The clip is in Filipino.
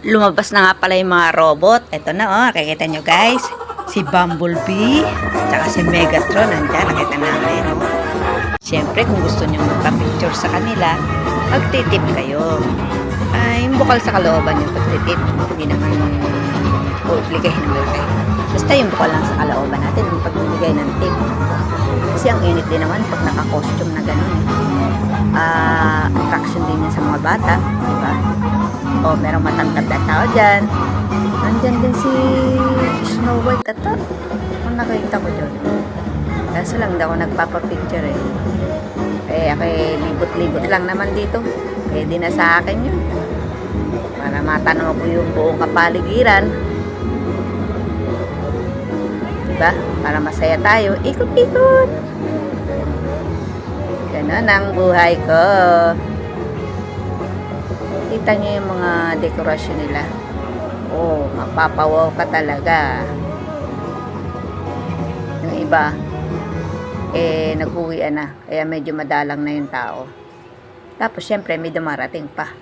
Lumabas na nga pala yung mga robot. Ito na oh, nakikita nyo guys. Si Bumblebee, tsaka si Megatron, nandiyan, nakita namin. Oh. Siyempre, kung gusto nyo magpa-picture sa kanila, magtitip kayo. Ay, yung bukal sa kalooban yung pagtitip, hindi naman publikahin ng malaki. Basta yung bukal lang sa kalooban natin, yung pagbibigay ng tip. Kasi ang init din naman pag naka-costume na gano'n. Attraction din yan sa mga bata, diba? O, merong matangkad na tao dyan. Nandyan din si Snow White ata. Kung nakita ko dyan. Kaso lang daw ako nagpapapicture eh. Ako libot-libot lang naman dito. Pwede na sa akin yun. Para matanong ko yung buong kapaligiran. Diba? Para masaya tayo. Ikot-ikot. Ganon ang buhay ko. Kita niyo yung mga dekorasyon nila. Oh, mapapawaw ka talaga. Yung iba, nag-uwian na. Kaya medyo madalang na yung tao. Tapos, syempre, may dumarating pa.